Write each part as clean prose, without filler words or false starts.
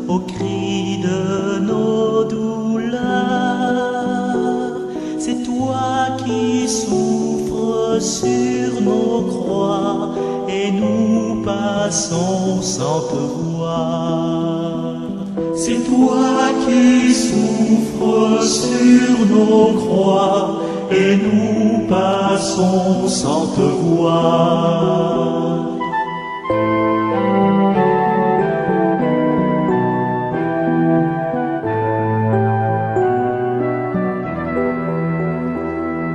au cri de nos douleurs. C'est toi qui souffres sur nos croix et nous passons sans te voir. C'est toi qui souffres sur nos croix et nous passons sans te voir.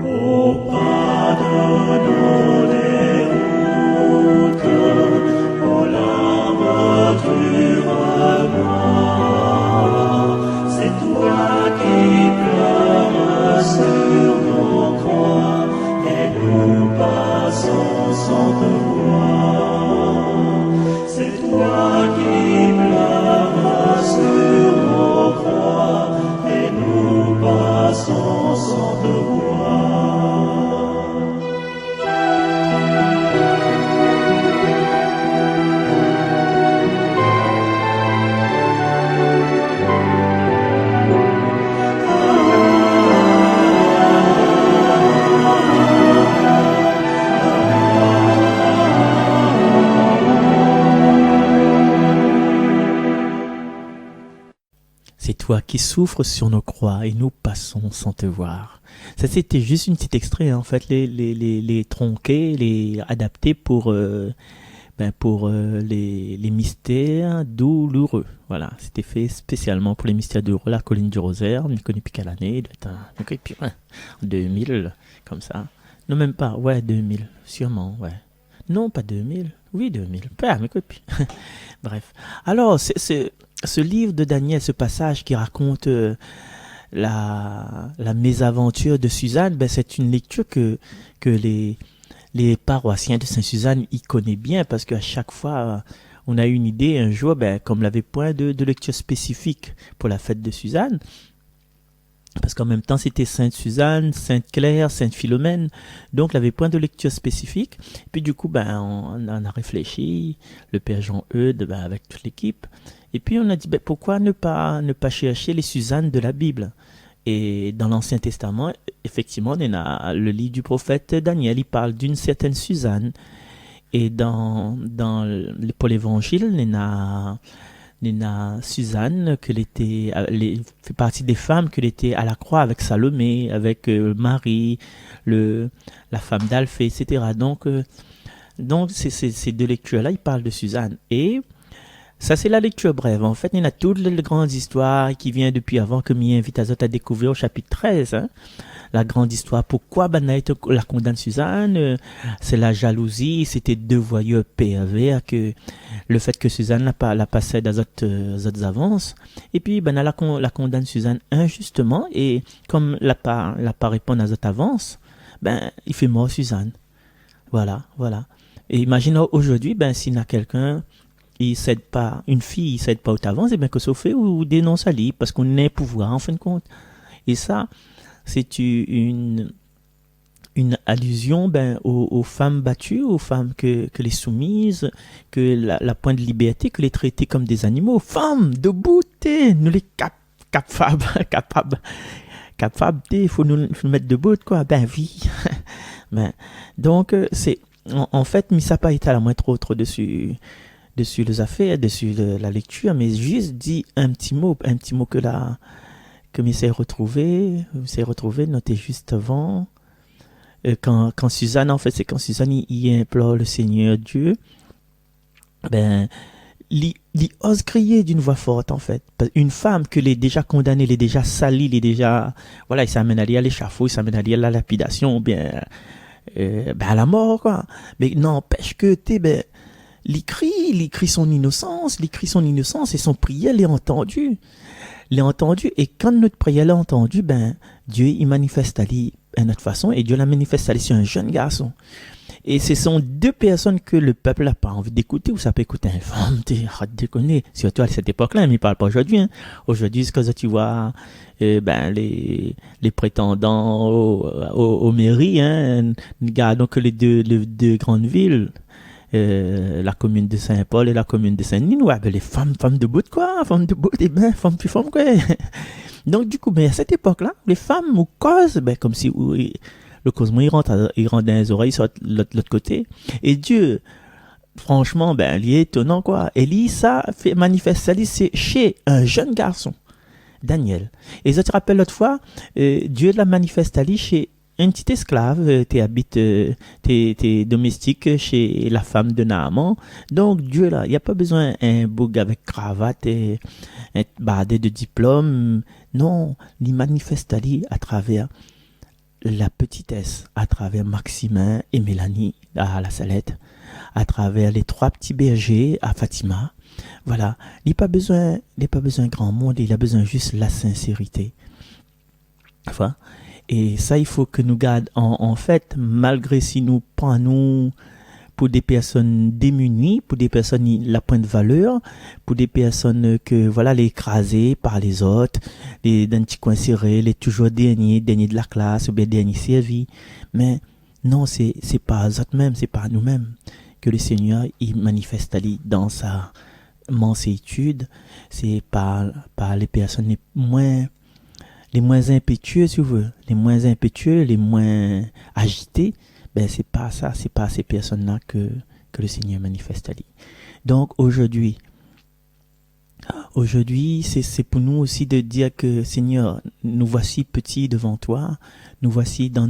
Oh, pardonne les routes, oh larmes noires. C'est toi qui pleures sur nos croix et nous passons sans te voir. C'est toi qui pleures sur nos croix et nous passons sans te voir. C'est toi qui souffres sur nos croix et nous passons sans te voir. Ça, c'était juste une petite extrait, hein. En fait, les tronqués, les adaptés pour les mystères douloureux. Voilà, c'était fait spécialement pour les mystères douloureux, la colline du Rosaire, une connu depuis quelle année, il doit être et puis, ouais, 2000, comme ça. Non, même pas, ouais, 2000, sûrement, ouais. Non, pas 2000, oui, 2000, pas, mais puis. Bref. Alors, ce livre de Daniel, ce passage qui raconte la mésaventure de Suzanne, ben, c'est une lecture que les paroissiens de Saint-Suzanne y connaissent bien parce qu'à chaque fois, on a eu une idée un jour, ben, comme l'avait point de lecture spécifique pour la fête de Suzanne, parce qu'en même temps c'était Sainte Suzanne, Sainte Claire, Sainte Philomène, donc il avait point de lecture spécifique. Puis du coup, ben, on en a réfléchi, le Père Jean-Eudes, ben, avec toute l'équipe, et puis on a dit, ben, pourquoi ne pas chercher les Suzannes de la Bible. Et dans l'Ancien Testament, effectivement, on a le livre du prophète Daniel, il parle d'une certaine Suzanne. Et pour l'Évangile, on a Suzanne, fait partie des femmes qu'elle était à la croix avec Salomé, avec Marie, la femme d'Alphée, etc. Donc ces deux lectures-là, ils parlent de Suzanne. Et ça, c'est la lecture brève. En fait, il y a toutes les grandes histoires qui viennent depuis avant que m'y invite à découvrir au chapitre 13. Hein. La grande histoire. Pourquoi Banaït la condamne Suzanne? C'est la jalousie. C'était deux voyeux pervers que le fait que Suzanne la passé dans autres avances. Et puis, ben, la condamne Suzanne injustement. Et comme la pas répondre aux autres avances, ben, il fait mort Suzanne. Voilà. Et imaginez aujourd'hui, ben, s'il y a quelqu'un, il cède pas, une fille, il cède pas aux avances, et bien que ça fait ou dénonce à lui, parce qu'on est pouvoir, en fin de compte. Et ça, c'est une allusion, ben, aux femmes battues, aux femmes que les soumises, que la pointe de liberté, que les traiter comme des animaux. Femmes, debout, nous les capables, il faut nous mettre debout, quoi. Ben oui. Ben, donc, c'est, en fait, mis ça pas été à la moindre autre dessus les affaires, dessus la lecture, mais juste dit un petit mot que m'y s'est retrouvé, noté juste avant, quand Suzanne, en fait, c'est quand Suzanne, il implore le Seigneur Dieu, ben, il ose crier d'une voix forte, en fait. Une femme que l'est déjà condamnée, l'est déjà salie, l'est déjà, voilà, il s'amène à aller à l'échafaud, il s'amène à aller à la lapidation, bien, à la mort, quoi. Mais n'empêche que il crie son innocence, et son prière l'est entendu. Et quand notre prière l'est entendue, ben, Dieu, il manifeste à lui d'une autre façon, et Dieu la manifeste à lui sur un jeune garçon. Et ce sont deux personnes que le peuple n'a pas envie d'écouter, ou ça peut écouter un femme, arrête de déconner. Surtout à cette époque-là, mais il parle pas aujourd'hui, hein. Aujourd'hui, ce que tu vois, ben, les prétendants aux mairies, hein, gardons que les deux grandes villes, la commune de Saint-Paul et la commune de Saint-Denis, ouais, ben les femmes debout, quoi, femmes debout, et ben, femmes plus femmes, quoi. Donc, du coup, ben, à cette époque-là, les femmes, ou causent, ben, comme si, le causement, il rentre dans les oreilles, sur l'autre côté. Et Dieu, franchement, ben, il est étonnant, quoi. Élie, ça fait manifester, c'est chez un jeune garçon, Daniel. Et je te rappelle l'autre fois, Dieu l'a manifesté chez un petit esclave, t'es domestique chez la femme de Naaman. Donc, Dieu, là, il n'y a pas besoin d'un bouc avec cravate et un bardé de diplôme. Non, il manifeste à travers la petitesse, à travers Maximin et Mélanie à la Salette, à travers les 3 petits bergers à Fatima. Voilà, il n'a pas besoin grand monde, il a besoin juste la sincérité. Enfin, et ça, il faut que nous gardions en fait, malgré si nous prenons pour des personnes démunies, pour des personnes la pointe de valeur, pour des personnes que, voilà, les écrasées par les autres, les d'un petit coin serré, les toujours derniers de la classe, ou bien derniers servis. Mais non, c'est pas eux mêmes, c'est pas nous-mêmes que le Seigneur, il manifeste dans sa mansétude. C'est pas les personnes les moins impétueux, si vous voulez, les moins impétueux, les moins agités, ben c'est pas ces personnes-là que le Seigneur manifeste à lui. Donc aujourd'hui, c'est pour nous aussi de dire que Seigneur, nous voici petits devant toi, nous voici dans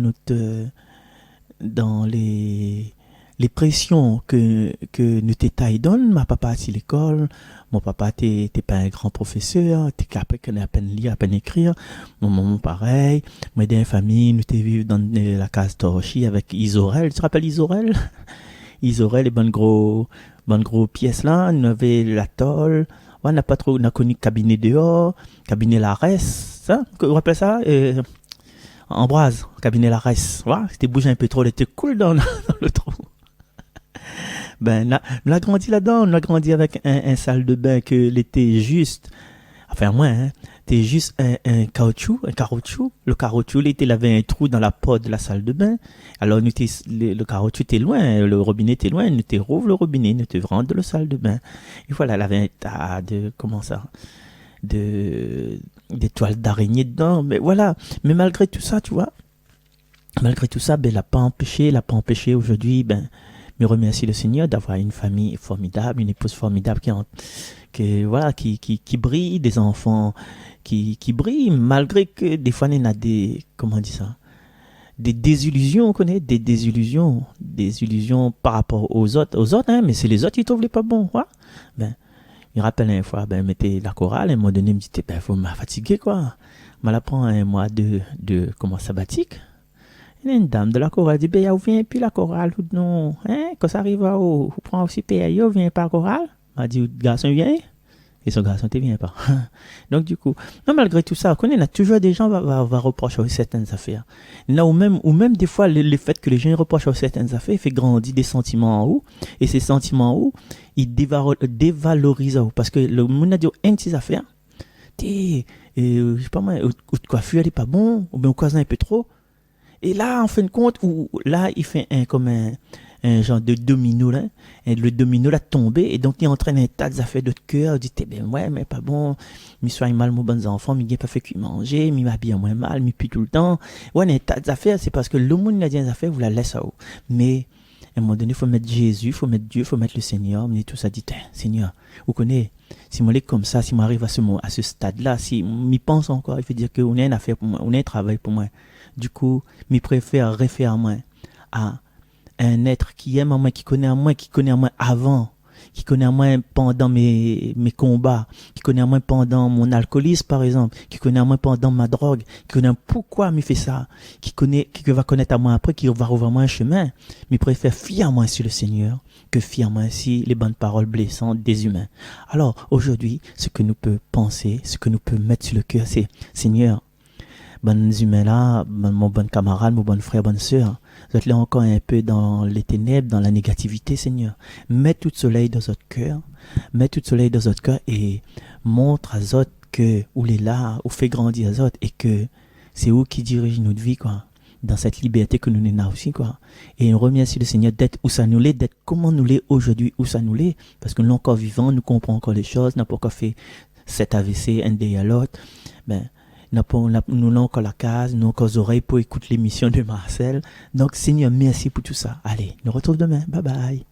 les pressions que nous t'étailles donne. Ma papa à l'école, mon papa t'es pas un grand professeur, t'es capable de à peine lire, à peine écrire. Mon maman pareil, moi dans la famille, nous t'es vivre dans la case Torochi avec Isorel. Tu te rappelles Isorel? Isorel, les bonnes gros pièces là, nous avait la tôle. On n'a pas trop, on a connu cabinet dehors, cabinet Larès, ça, vous vous rappelez ça? Ambroise, cabinet Larès, voilà, c'était bougé un peu trop, il était cool dans le trou. Ben, on a grandi là-dedans, on a grandi avec un salle de bain que l'été juste, enfin moi, hein, t'es juste un caoutchouc. Le caoutchouc, l'été, il avait un trou dans la porte de la salle de bain. Alors, le caoutchouc était loin, le robinet était loin, nous te rouvre le robinet, nous te rentre dans la salle de bain. Et voilà, elle avait un tas de, des toiles d'araignée dedans, mais voilà. Mais malgré tout ça, tu vois, ben, l'a pas empêché aujourd'hui, ben, me remercie le Seigneur d'avoir une famille formidable, une épouse formidable qui brille, des enfants qui brillent, malgré que des fois il y a des, comment on dit ça, des désillusions, on connaît, des désillusions par rapport aux autres, hein, mais c'est les autres qui trouvent les pas bons, ouais. Ben, il rappelle une fois, ben, mettez la chorale, à un moment donné, il me dit, ben, faut me fatiguer, quoi. Je prend un mois de sabbatique. Il y a une dame de la chorale dit, ben, vous vient plus la chorale, ou non, hein, quand ça arrive à vous prend aussi payer, vous vient pas la chorale. M'a dit, garçon vient, et son garçon te vient pas. Donc, du coup, non, malgré tout ça, on a toujours des gens va reprocher certaines affaires. Là, ou même des fois, le fait que les gens reprochent certaines affaires, fait grandir des sentiments en haut, et ces sentiments en haut, ils dévalorisent en haut, parce que le monde a dit, une de ces affaires, je sais pas moi, ou de coiffure, elle est pas bon, ou bien au cas un peu trop. Et là, en fin de compte, là, il fait un genre de domino, là. Et le domino, là, tombé. Et donc, il entraîne un tas d'affaires de cœur. Il dit, ben, ouais, mais pas bon. Mi soigne mal, mon bons enfants. Mi n'a pas fait que manger. Mi m'habille moins mal. Mi pue tout le temps. Ouais, un tas d'affaires. C'est parce que le monde, il a dit des affaires, vous la laissez à haut. Mais, à un moment donné, il faut mettre Jésus, il faut mettre Dieu, il faut mettre le Seigneur. Mais tout ça dit, Seigneur, vous connaissez, si moi, comme ça, si moi arrive à ce stade-là, si m'y pense encore, il faut dire qu'on a une affaire pour moi, on a un travail pour moi. Du coup, je préfère référer moi à un être qui aime à moi, qui connaît à moi avant, qui connaît à moi pendant mes combats, qui connaît à moi pendant mon alcoolisme, par exemple, qui connaît à moi pendant ma drogue, qui connaît pourquoi me fait ça, qui va connaître à moi après, qui va rouvrir moi un chemin. Je préfère fier à moi sur le Seigneur que fier à moi sur les bonnes paroles blessantes des humains. Alors, aujourd'hui, ce que nous peut penser, ce que nous peut mettre sur le cœur, c'est, Seigneur, bonnes humains là, mon bon camarade, mon bon frère, bonne sœur, vous êtes là encore un peu dans les ténèbres, dans la négativité, Seigneur. Mets tout soleil dans votre cœur, et montre à autres que, où il est là, où fait grandir à autres, et que c'est où qui dirige notre vie, quoi. dans cette liberté que nous n'avons aussi, quoi. Et on remercie le Seigneur d'être où ça nous l'est, d'être comment nous l'est aujourd'hui, où ça nous l'est, parce que nous encore vivants, nous comprenons encore les choses, n'a pas encore fait cet AVC, un day à l'autre, ben, nous avons encore la case, nous avons encore les oreilles pour écouter l'émission de Marcel. Donc, Seigneur, merci pour tout ça. Allez, nous retrouvons demain. Bye bye.